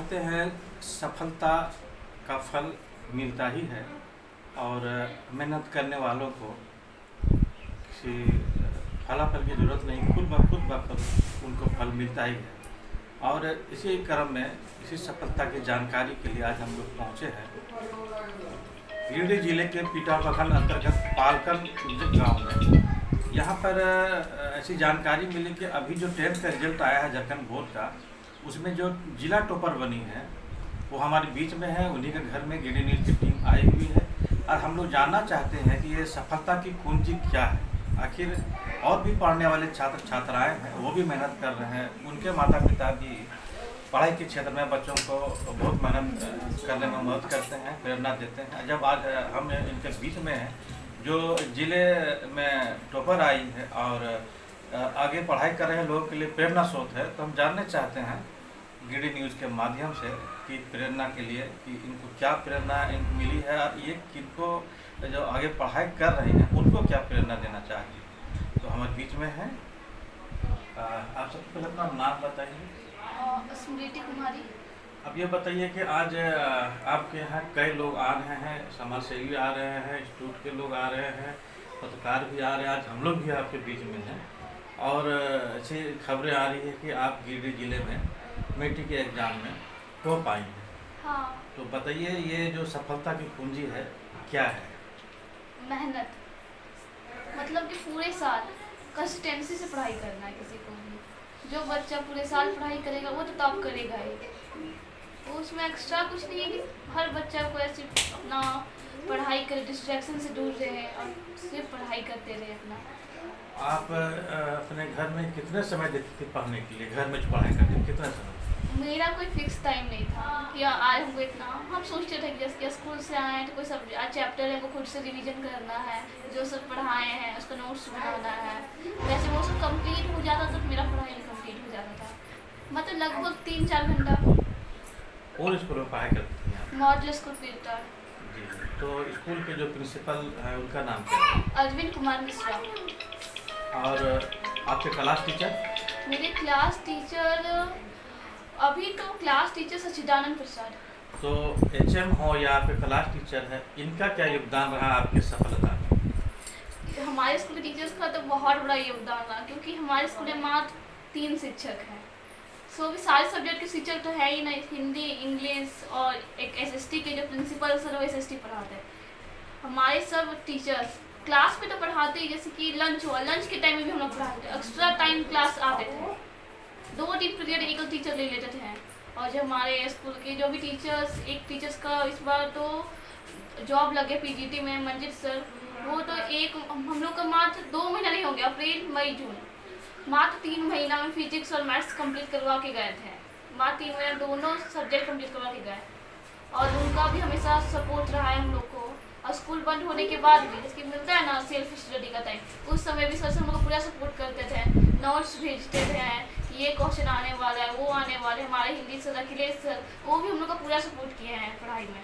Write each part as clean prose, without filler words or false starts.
कहते हैं सफलता का फल मिलता ही है और मेहनत करने वालों को किसी फलाफल की ज़रूरत नहीं, खुद ब खुद उनको फल मिलता ही है। और इसी क्रम में इसी सफलता की जानकारी के लिए आज हम लोग पहुँचे हैं गिरिडीह जिले के पीटा प्रखंड अंतर्गत पालकन गांव में। यहाँ पर ऐसी जानकारी मिली कि अभी जो 10th का रिजल्ट आया है झारखंड बोर्ड का, उसमें जो जिला टॉपर बनी है वो हमारे बीच में है। उन्हीं के घर में गिरिडीह न्यूज़ की टीम आई हुई है और हम लोग जानना चाहते हैं कि ये सफलता की कुंजी क्या है। आखिर और भी पढ़ने वाले छात्र छात्राएं हैं, वो भी मेहनत कर रहे हैं, उनके माता पिता भी पढ़ाई के क्षेत्र में बच्चों को बहुत मेहनत करने में मदद करते हैं, प्रेरणा देते हैं। जब आज हम इनके बीच में हैं जो जिले में टॉपर आई है और आगे पढ़ाई कर रहे हैं लोगों के लिए प्रेरणा स्रोत है, तो हम जानना चाहते हैं गिरिडीह न्यूज़ के माध्यम से कि प्रेरणा के लिए कि इनको क्या प्रेरणा इनको मिली है और ये किनको जो आगे पढ़ाई कर रहे हैं उनको क्या प्रेरणा देना चाहती। तो हमारे बीच में है, आप सबसे पहले अपना नाम बताइए। स्मृति कुमारी। अब ये बताइए कि आज आपके यहाँ कई लोग आ रहे हैं, समाज सेवी आ रहे हैं, इंस्टीट्यूट के लोग आ रहे हैं, पत्रकार भी आ रहे हैं, आज हम लोग भी आपके बीच में हैं और अच्छी खबरें आ रही है कि आप गिरिडीह जिले में मैट्रिक के एग्ज़ाम में टॉप आई हैं। हाँ। तो बताइए ये जो सफलता की कुंजी है क्या है? मेहनत, मतलब कि पूरे साल कंसिस्टेंसी से पढ़ाई करना है। किसी को भी जो बच्चा पूरे साल पढ़ाई करेगा वो तो टॉप करेगा ही। तो उसमें एक्स्ट्रा कुछ नहीं है कि हर बच्चा को ऐसे अपना पढ़ाई करे, डिस्ट्रैक्शन से दूर रहे और सिर्फ पढ़ाई करते रहे अपना। आप अपने घर में कितने समय देते थे पढ़ने के लिए? घर में जो पढ़ाई करते कितना समय? मेरा कोई फिक्स टाइम नहीं था कि आज हमको इतना, हम सोचते थे कि जैसे स्कूल से आए तो कोई सब चैप्टर है वो खुद से रिवीजन करना है, जो सब पढ़ाए हैं उसका नोट्स बनाना है। वैसे वो सब कंप्लीट हो जाता तो मेरा पढ़ाई कंप्लीट हो जाता था, मतलब लगभग 3-4 घंटा। कौन स्कूल में पढ़ाई करती थी आप? मॉडल स्कूल पीटा। जी, तो स्कूल के जो प्रिंसिपल है उनका नाम क्या है? अरविंद कुमार मिश्रा। और आपके क्लास टीचर? मेरे क्लास टीचर अभी तो क्लास टीचर सचिदानंद प्रसाद। तो HM हो या आपके क्लास टीचर है, इनका क्या योगदान रहा आपकी सफलता में? हमारे स्कूल के टीचर्स का तो बहुत बड़ा योगदान रहा, क्योंकि हमारे स्कूल में मात्र 3 शिक्षक हैं। सो भी सारे सब्जेक्ट के शिक्षक तो है ही नहीं, हिंदी, इंग्लिश और एक SST के जो प्रिंसिपल सर वो SST पढ़ाते हैं। हमारे सब टीचर्स क्लास में तो पढ़ाते ही, जैसे कि लंच हुआ, लंच के टाइम में भी हम लोग पढ़ाते, एक्स्ट्रा टाइम क्लास आते थे, 2-3 पीरियड एक टीचर ले लेते थे। और जो हमारे स्कूल के जो भी टीचर्स, एक टीचर्स का इस बार तो जॉब लगे PGT में, मंजित सर, वो तो एक हम लोग का मात्र 2 महीना नहीं हो गया, अप्रैल मई जून, मात्र 3 महीना में फिजिक्स और मैथ्स कंप्लीट करवा के गए थे। मात्र 3 महीना दोनों सब्जेक्ट कंप्लीट करवा के गए और उनका भी हमेशा सपोर्ट रहा है हम लोग को। और स्कूल बंद होने के बाद भी जैसे मिलता है ना सेल्फ स्टडी का टाइम, उस समय भी सर हम लोग को पूरा सपोर्ट करते थे, नोट्स भेजते थे, ये क्वेश्चन आने वाला है, वो आने वाले। हमारे हिंदी सर अखिलेश सर, वो भी हम लोग का पूरा सपोर्ट किए हैं पढ़ाई में।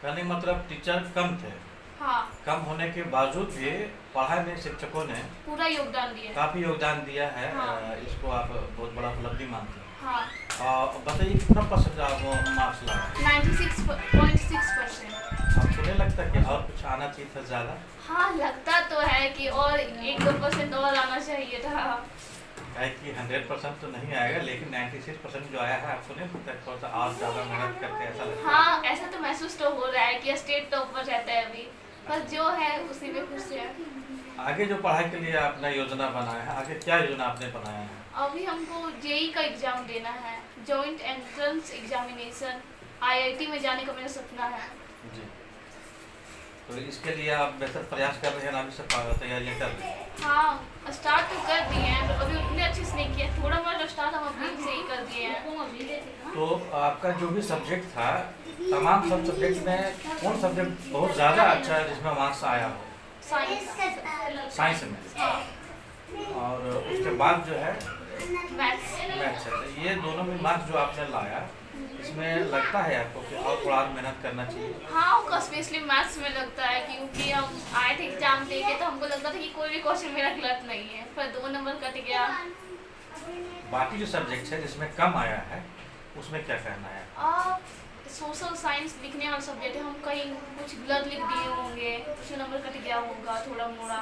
यानी मतलब टीचर कम थे? हाँ। कम होने के बावजूद भी पढ़ाई में शिक्षकों ने पूरा योगदान दिया, काफी योगदान दिया है। हाँ। इसको आप बहुत बड़ा उपलब्धि मानते हैं? हाँ। बताइए कितना % आप मार्क्स लाए? 96.6%। आपको नहीं लगता कि और कुछ आना चाहिए था ज़्यादा? हाँ, लगता तो है कि और 1-2% और आना चाहिए था। है कि 100% तो नहीं आएगा, लेकिन 96% जो आया है, आपको नहीं लगता थोड़ा सा और ज़्यादा मेहनत करके ऐसा लगता है? हाँ, ऐसा तो महसूस तो हो रहा है कि स्टेट टॉप पर रहता है अभी, पर जो है उसी में खुश है। आगे जो पढ़ाई के लिए आपने योजना बनाया है, आगे क्या योजना आपने बनाया है? अभी हमको JEE का एग्ज़ाम देना है, जॉइंट एंट्रेंस एग्जामिनेशन, IIT में जाने का मेरा सपना है जी। तो इसके लिए आप बेहतर प्रयास कर रहे हैं, अभी से तैयारियाँ कर रहे हैं? हाँ, स्टार्ट तो कर दिए हैं, तो अभी उतने अच्छे से नहीं किया, थोड़ा मोड़ा स्टार्ट हम अभी से ही कर दिए हैं। तो आपका जो भी सब्जेक्ट था, तमाम सब सब्जेक्ट में कौन सब्जेक्ट बहुत ज़्यादा अच्छा है जिसमें मार्क्स आया हो? साइंस में। और उसके बाद जो है मैथ्स है। तो ये दोनों में मार्क्स जो आपने लाया, इसमें लगता है आपको कि और थोड़ा मेहनत करना चाहिए? हाँ, उसका स्पेशली मैथ्स में लगता है, क्योंकि हम आए थे एग्जाम दे के तो हमको लगता था कि कोई भी क्वेश्चन मेरा गलत नहीं है, पर 2 नंबर कट गया। बाकी जो सब्जेक्ट है जिसमें कम आया है, उसमें क्या कहना है? सोशल साइंस लिखने वाला सब्जेक्ट है, हम कहीं कुछ गलत लिख दिए होंगे, कुछ नंबर कट गया होगा थोड़ा मोड़ा।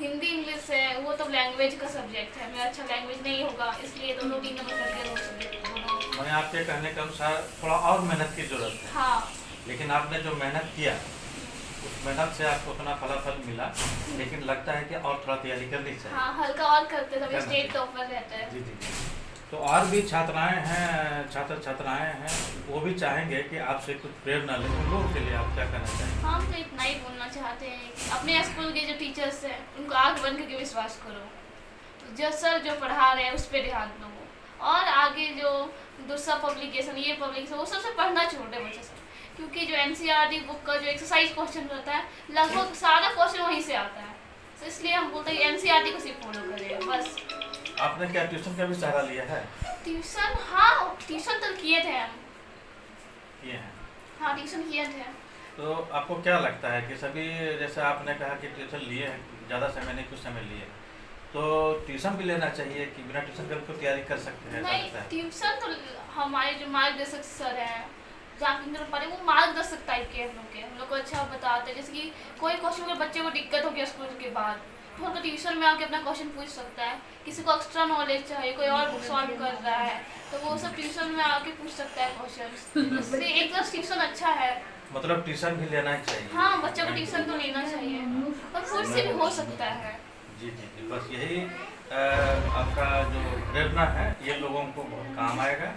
हिंदी इंग्लिश है वो तो लैंग्वेज का सब्जेक्ट है, मेरा अच्छा लैंग्वेज नहीं होगा, इसलिए दोनों 3 नंबर कट गए, 2 सब्जेक्ट दोनों। मैंने आपके कहने के अनुसार थोड़ा और मेहनत की जरूरत है। हाँ, लेकिन आपने जो मेहनत किया उस मेहनत से आपको उतना फलाफल मिला, लेकिन लगता है कि और थोड़ा तैयारी करनी चाहिए। हाँ, हल्का और करते तभी स्टेट टॉपर रहता है। जी जी। तो और भी छात्राएं हैं, छात्र छात्राएं हैं, वो भी चाहेंगे कि आपसे कुछ प्रेरणा लें, उन लोगों के लिए आप क्या कहना चाहेंगे? हम तो इतना ही बोलना चाहते हैं कि अपने स्कूल के जो टीचर्स हैं उनको आग बन के विश्वास करो, तो जो सर जो पढ़ा रहे हैं उस पर ध्यान दो, और आगे जो दूसरा पब्लिकेशन ये पब्लिकेशन वो सबसे पढ़ना छोड़ दे बच्चे सब, क्योंकि जो NCERT बुक का जो एक्सरसाइज क्वेश्चन रहता है लगभग सारा क्वेश्चन वहीं से आता है, तो इसलिए हम बोलते हैं NCERT को सिर्फ फॉलो करें बस। आपने क्या ट्यूशन का भी सहारा लिया है? ट्यूशन, हाँ ट्यूशन तो किए थे हम। किए हैं? हाँ ट्यूशन किए थे। तो आपको क्या लगता है कि सभी, जैसे आपने कहा कि ट्यूशन लिए हैं, ज़्यादा समय नहीं कुछ समय लिए, तो ट्यूशन भी लेना चाहिए कि बिना ट्यूशन के उनको तैयारी कर सकते हैं? नहीं, ट्यूशन तो हमारे जो मार्गदर्शक सर हैं जहाँ पढ़े वो मार्गदर्शक टाइप के हम लोग को अच्छा बताते हैं, जैसे कि कोई क्वेश्चन अगर बच्चे को दिक्कत हो गया स्कूल के बाद तो हम ट्यूशन में आके अपना क्वेश्चन पूछ सकता है, किसी को एक्स्ट्रा नॉलेज चाहिए, कोई और बुक सॉल्व कर रहा है तो वो सब ट्यूशन में आके पूछ सकता है क्वेश्चन, इसलिए एक तरह ट्यूशन अच्छा है। मतलब ट्यूशन भी लेना ही चाहिए? हाँ, बच्चों को ट्यूशन तो लेना चाहिए और खुद से भी हो सकता है। जी जी जी, बस यही आपका जो प्रेरणा है ये लोगों को बहुत काम आएगा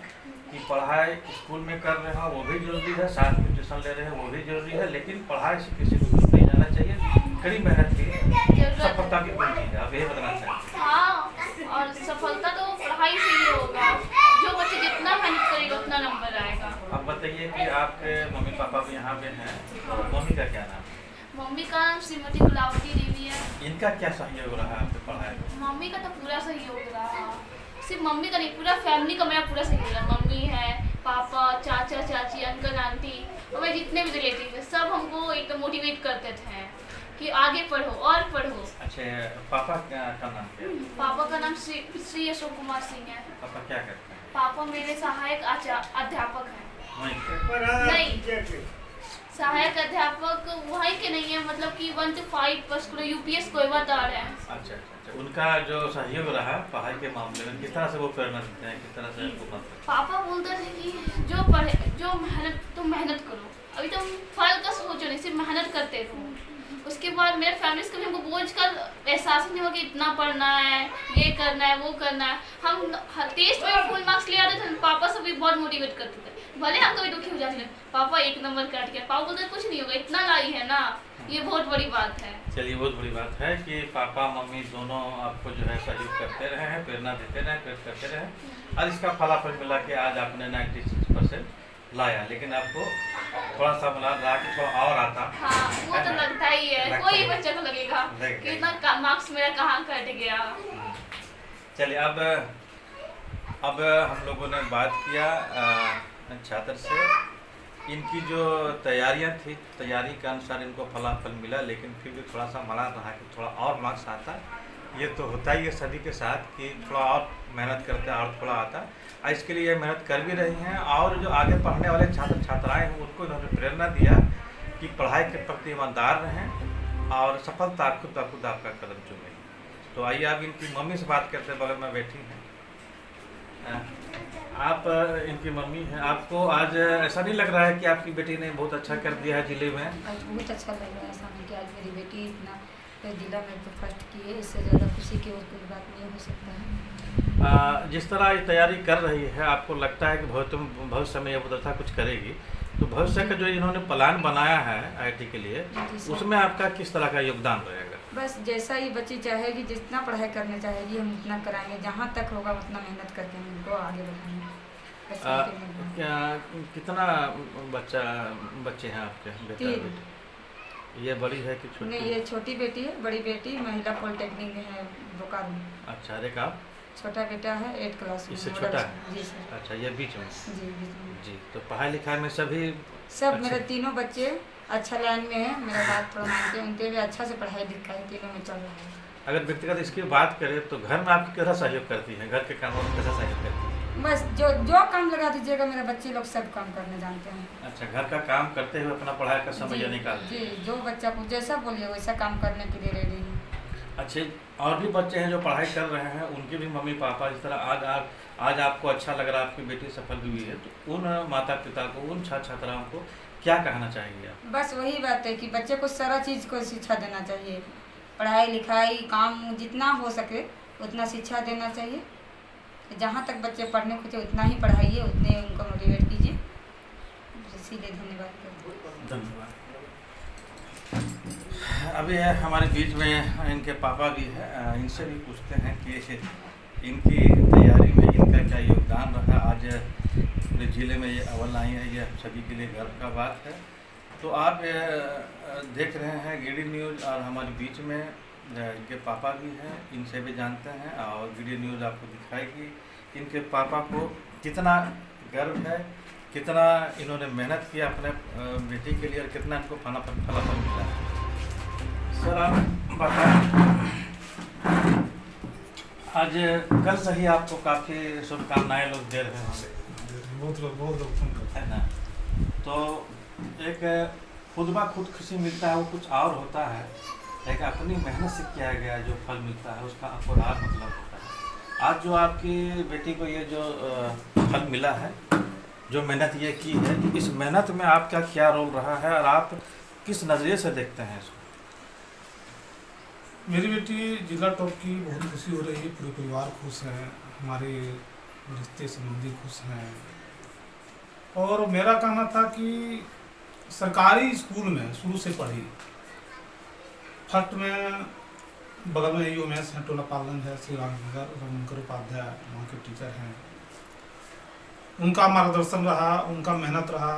कि पढ़ाई स्कूल में कर रहे हो वो भी जरूरी है, साथ में ट्यूशन ले रहे हैं वो भी जरूरी है, लेकिन पढ़ाई से किसी को दूर नहीं जाना चाहिए। कड़ी मेहनत की सफलता की कुंजी है, आप यही बताना चाहेंगे? हाँ, और सफलता तो पढ़ाई से ही होगा, जो बच्चे जितना मेहनत करेगा उतना नंबर आएगा। अब बताइए कि आपके मम्मी पापा भी यहाँ पे हैं, तो मम्मी का क्या नाम है? मम्मी का नाम श्रीमती गुलावती देवी है। इनका क्या सहयोग रहा आपके पढ़ाई में? मम्मी का तो पूरा सहयोग रहा, सिर्फ मम्मी का नहीं पूरा फैमिली का मेरा पूरा सहयोग रहा। मम्मी है, पापा, चाचा चाची, अंकल आंटी और मेरे जितने भी रिलेटिव हैं सब हमको एकदम मोटिवेट करते थे कि आगे पढ़ो और पढ़ो। अच्छा, पापा का नाम क्या है? पापा का नाम श्री अशोक कुमार सिंह है। पापा क्या करते हैं? पापा मेरे सहायक अध्यापक हैं। नहीं, सहायक अध्यापक वहीं के नहीं है, मतलब कि 1 to 5 पर स्कूल UPS कोयवातार है। अच्छा अच्छा अच्छा, उनका जो सहयोग रहा पढ़ाई के मामले में, किस तरह से वो प्रेरणा देते हैं, किस तरह से उनको मत करते हैं? पापा बोलते थे कि जो पढ़े जो मेहनत तुम मेहनत करो, अभी तुम फल का सोचो नहीं, सिर्फ मेहनत करते रहो। उसके बाद मेरे फैमिली कभी हमको बोझ का एहसास नहीं हुआ कि इतना पढ़ना है, ये करना है, वो करना है। हम टेस्ट में फुल मार्क्स ले आते थे, पापा सब भी बहुत मोटिवेट करते थे, भले हम कभी दुखी हो जाते थे, पापा 1 नंबर काट गया, पापा बोलते कुछ नहीं होगा, इतना लाई है ना, ये बहुत बड़ी बात है। चलिए, बहुत बड़ी बात है कि पापा मम्मी दोनों आपको जो है सहयोग करते रहे हैं, प्रेरणा देते रहे, प्रेरित करते रहे, और इसका फलाफल मिला कि आज आपने 96% लाया, लेकिन आपको थोड़ा सा मिला रहा कि थोड़ा और आता। हाँ, वो तो लगता ही है, कोई बच्चे को लगेगा कि इतना मार्क्स मेरा कहाँ कट गया। चलिए, अब हम लोगों ने बात किया छात्र से, इनकी जो तैयारियां थी, तैयारी के अनुसार इनको फलाफल मिला, लेकिन फिर भी थोड़ा सा मना रहा कि थोड़ा और मार्क्स आता। ये तो होता ही है सभी के साथ कि थोड़ा और मेहनत करते हैं और थोड़ा आता, इसके लिए ये मेहनत कर भी रही हैं, और जो आगे पढ़ने वाले छात्र छात्राएं हैं उनको इन्होंने प्रेरणा दिया कि पढ़ाई के प्रति ईमानदार रहें और सफलता खुद ब खुद आपका कदम चुमें। तो आइए आप इनकी मम्मी से बात करते, बगल में बैठी हैं आप, इनकी मम्मी हैं। आपको आज ऐसा नहीं लग रहा है कि आपकी बेटी ने बहुत अच्छा कर दिया है जिले में? आज बहुत अच्छा लग रहा है, ऐसा नहीं कि आज मेरी बेटी इतना जिला में तो फर्स्ट की है, इससे ज़्यादा खुशी की और कोई बात नहीं हो सकता है। जिस तरह ये तैयारी कर रही है, आपको लगता है कि भविष्य में ये बहुत अच्छा कुछ करेगी, तो भविष्य का जो इन्होंने प्लान बनाया है IIT के लिए, उसमें आपका किस तरह का योगदान रहेगा? बस जैसा ही बच्ची चाहेगी, जितना पढ़ाई करना चाहेगी हम उतना कराएंगे, जहाँ तक होगा उतना मेहनत करके हम उनको आगे बढ़ाएंगे। कितना बच्चे हैं आपके? 3। ये बड़ी है कि छोटी? नहीं, ये छोटी बेटी है, बड़ी बेटी महिला पॉलिटेक्निक में है बोकारो। अच्छा, अरे आप? छोटा बेटा है 8 क्लास में। इससे छोटा है? जी सर। अच्छा, ये बीच में? जी बीच में। जी, तो पढ़ाई लिखाई में सब मेरे तीनों बच्चे अच्छा लाइन में है, मेरा बात थोड़ा मानते हैं, उनके भी अच्छा से पढ़ाई लिखाई तीनों में चल रहा है। अगर व्यक्तिगत इसकी बात करें तो घर में आपकी कैसा सहयोग करती है, घर के कामों में कैसा सहयोग करती है? बस जो काम लगा दीजिएगा, मेरे बच्चे लोग सब काम करने जानते हैं। अच्छा, घर का काम करते हुए अपना पढ़ाई का समय जी, निकाल जी, जो बच्चा को जैसा बोलिए वैसा काम करने के लिए रेडी है। अच्छे और भी बच्चे हैं जो पढ़ाई कर रहे हैं, उनके भी मम्मी पापा इस तरह आज आपको अच्छा लग रहा है, आपकी बेटी सफल हुई है, तो उन माता पिता को, उन छात्र छात्राओं को क्या कहना चाहेंगे आप? बस वही बात है कि बच्चे को सारा चीज़ को शिक्षा देना चाहिए, पढ़ाई लिखाई काम जितना हो सके उतना शिक्षा देना चाहिए। जहाँ तक बच्चे पढ़ने खोजे उतना ही पढ़ाइए, उतने उनको मोटिवेट कीजिए। इसीलिए धन्यवाद। धन्यवाद। अभी हमारे बीच में इनके पापा भी है, इनसे भी पूछते हैं कि इनकी तैयारी में इनका क्या योगदान रहा। आज पूरे ज़िले में ये अव्वल आई है, ये सभी के लिए गर्व का बात है। तो आप देख रहे हैं GD न्यूज़, और हमारे बीच में इनके पापा भी हैं, इनसे भी जानते हैं, और GD न्यूज़ आपको दिखाएगी इनके पापा को कितना गर्व है, कितना इन्होंने मेहनत किया अपने बेटी के लिए, और कितना इनको फलाफल मिला। सर आप बताएं, आज कल से ही आपको काफ़ी शुभकामनाएं लोग दे रहे होंगे, बहुत है ना? तो एक खुद ब खुद खुशी मिलता है, वो कुछ और होता है। एक अपनी मेहनत से किया गया जो फल मिलता है उसका अपराध मतलब होता है। आज जो आपकी बेटी को ये जो फल मिला है, जो मेहनत ये की है, इस मेहनत में आपका क्या रोल रहा है और आप किस नज़रिए से देखते हैं इसको? मेरी बेटी जिला टॉप की बहुत खुशी हो रही है, पूरे परिवार खुश हैं, हमारे रिश्ते संबंधी खुश हैं। और मेरा कहना था कि सरकारी स्कूल में शुरू से पढ़ी। फर्स्ट में बगल में UMS है, टोला पालगंज है, श्री रामकर उपाध्याय वहाँ के टीचर हैं। उनका मार्गदर्शन रहा, उनका मेहनत रहा,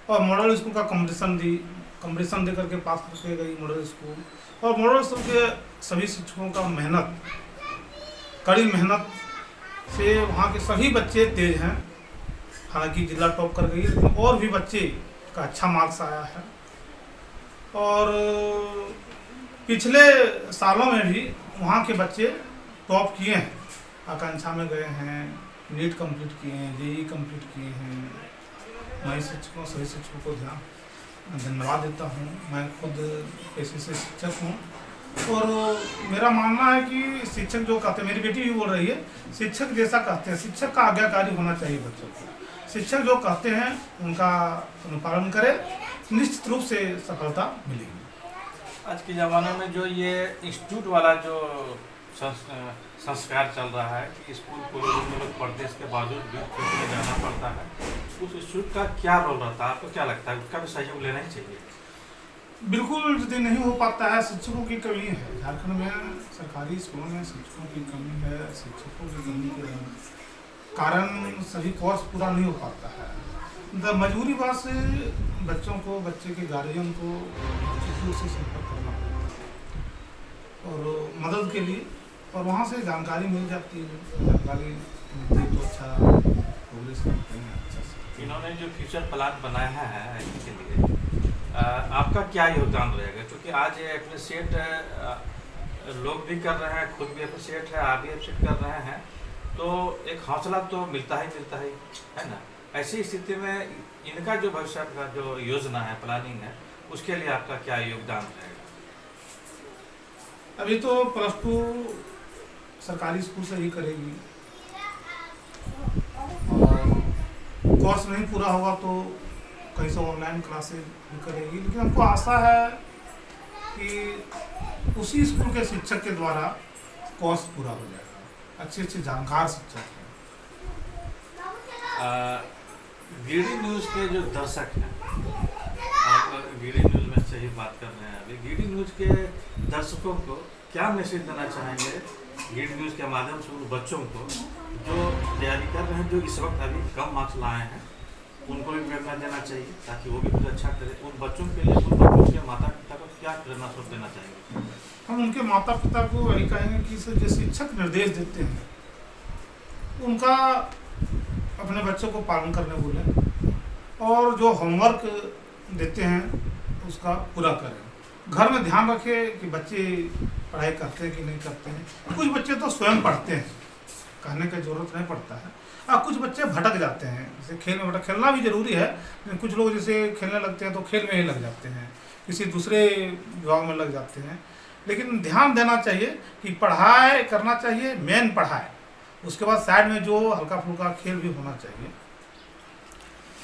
और मॉडल स्कूल का कंपटीशन दे करके पास करके गई मॉडल स्कूल। और मॉडल स्कूल के सभी शिक्षकों का मेहनत, कड़ी मेहनत से वहाँ के सभी बच्चे तेज हैं। हालांकि जिला टॉप कर गई, लेकिन और भी बच्चे का अच्छा मार्क्स आया है। और पिछले सालों में भी वहाँ के बच्चे टॉप किए हैं, आकांक्षा में गए हैं, नीट कंप्लीट किए हैं, JEE कंप्लीट किए हैं। मैं शिक्षकों, सभी शिक्षकों को धन्यवाद देता हूँ। मैं खुद पेशे से शिक्षक हूँ, और मेरा मानना है कि शिक्षक जो कहते हैं, मेरी बेटी भी बोल रही है, शिक्षक जैसा कहते हैं, शिक्षक का आज्ञाकारी होना चाहिए बच्चों को। शिक्षक जो कहते हैं उनका अनुपालन करें, निश्चित रूप से सफलता मिलेगी। आज के ज़माने में जो ये इंस्टीट्यूट वाला जो संस्कार चल रहा है कि स्कूल कॉलेज में लोग पढ़ते, इसके बावजूद भी छुट्टी में जाना पड़ता है, उस इंस्टीट्यूट का क्या रोल रहता है? आपको क्या लगता है उसका भी सहयोग लेना ही चाहिए? बिल्कुल, यदि नहीं हो पाता है, शिक्षकों की कमी है। झारखंड में सरकारी स्कूलों में शिक्षकों की कमी है। शिक्षकों की कमी के कारण सभी कोर्स पूरा नहीं हो पाता है। मजबूरी बात से बच्चों को, बच्चे के गार्जियन को शिक्षकों से संपर्क करना पड़ता है और मदद के लिए, और वहाँ से जानकारी मिल जाती है। जानकारी मिलती तो अच्छा प्रोग्रेस करते हैं। अच्छा, इन्होंने जो फ्यूचर प्लान बनाया है इसके लिए आपका क्या योगदान रहेगा? क्योंकि आज एप्रिशिएट लोग भी कर रहे हैं, खुद भी एप्रिशिएट है, आप भी एप्रिशिएट कर रहे हैं, तो एक हौसला तो मिलता ही है ना? ऐसी स्थिति में इनका जो भविष्य का जो योजना है, प्लानिंग है, उसके लिए आपका क्या योगदान रहेगा? अभी तो +2 सरकारी स्कूल से ही करेगी, और कोर्स नहीं पूरा होगा तो कहीं से ऑनलाइन क्लासेस भी करेगी। लेकिन हमको आशा है कि उसी स्कूल के शिक्षक के द्वारा कोर्स पूरा हो जाएगा। अच्छे जानकार शिक्षक हैं। GD न्यूज़ के जो दर्शक हैं, आप GD न्यूज़ में से ही बात कर रहे हैं, अभी GD न्यूज़ के दर्शकों को क्या मैसेज देना चाहेंगे GD न्यूज़ के माध्यम से उन बच्चों को जो तैयारी कर रहे हैं, जो इस वक्त अभी कम मार्क्स लाए हैं, उनको भी प्रेरणा देना चाहिए ताकि वो भी कुछ अच्छा करें? उन बच्चों के लिए, उन बच्चों के माता पिता को क्या प्रेरणा स्रोत देना चाहिए? हम उनके माता पिता को वही कहेंगे कि जो शिक्षक निर्देश देते हैं उनका अपने बच्चों को पालन करने बोलें, और जो होमवर्क देते हैं उसका पूरा करें। घर में ध्यान रखें कि बच्चे पढ़ाई करते हैं कि नहीं करते हैं। कुछ बच्चे तो स्वयं पढ़ते हैं, कहने की ज़रूरत नहीं पड़ता है। हाँ, कुछ बच्चे भटक जाते हैं, जैसे खेल में खेलना भी ज़रूरी है, लेकिन कुछ लोग जैसे खेलने लगते हैं तो खेल में ही लग जाते हैं, किसी दूसरे विभाग में लग जाते हैं। लेकिन ध्यान देना चाहिए कि पढ़ाई करना चाहिए, मेन पढ़ाई, उसके बाद साइड में जो हल्का फुल्का खेल भी होना चाहिए।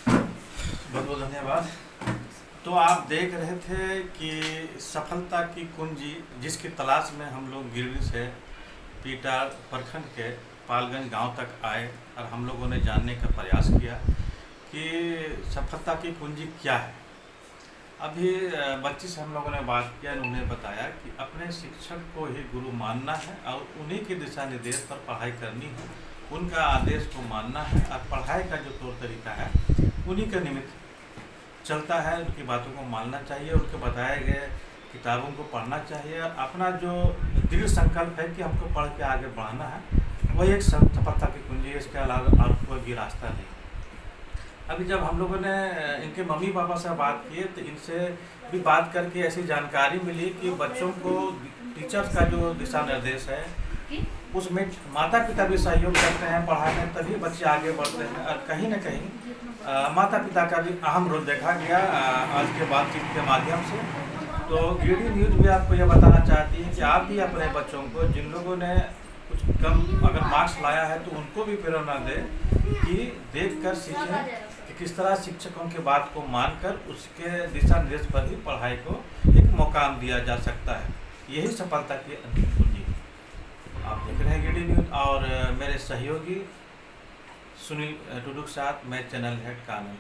बहुत बहुत धन्यवाद। तो आप देख रहे थे कि सफलता की कुंजी जिसकी तलाश में हम लोग गिरिडीह से पीटा प्रखंड के पालगंज गांव तक आए और हम लोगों ने जानने का प्रयास किया कि सफलता की कुंजी क्या है। अभी बच्ची से हम लोगों ने बात किया, उन्होंने बताया कि अपने शिक्षक को ही गुरु मानना है और उन्हीं के दिशा निर्देश पर पढ़ाई करनी है, उनका आदेश को मानना है और पढ़ाई का जो तौर तरीका है उन्हीं के निमित्त चलता है। उनकी बातों को मानना चाहिए, उनके बताए गए किताबों को पढ़ना चाहिए और अपना जो दृढ़ संकल्प है कि हमको पढ़ के आगे बढ़ना है, वही एक सफलता की कुंजी है। इसके अलावा और कोई भी रास्ता नहीं। अभी जब हम लोगों ने इनके मम्मी पापा से बात किए तो इनसे भी बात करके ऐसी जानकारी मिली कि बच्चों को टीचर्स का जो दिशा निर्देश है उसमें माता पिता भी सहयोग करते हैं पढ़ाई में, तभी बच्चे आगे बढ़ते हैं। और कहीं ना कहीं माता पिता का भी अहम रोल देखा गया आज के बातचीत के माध्यम से। तो गिरिडीह न्यूज़ भी आपको यह बताना चाहती है कि आप भी अपने बच्चों को, जिन लोगों ने कुछ कम अगर मार्क्स लाया है तो उनको भी प्रेरणा दें कि देखकर सीखें कि किस तरह शिक्षकों की बात को मानकर उसके दिशा निर्देश पर भी पढ़ाई को एक मुकाम दिया जा सकता है। यही सफलता की अंतिम कुंजी है। आप देख रहे हैं गिरिडीह न्यूज़ और मेरे सहयोगी सुनील टुडू के साथ मैं चैनल हेड कानून।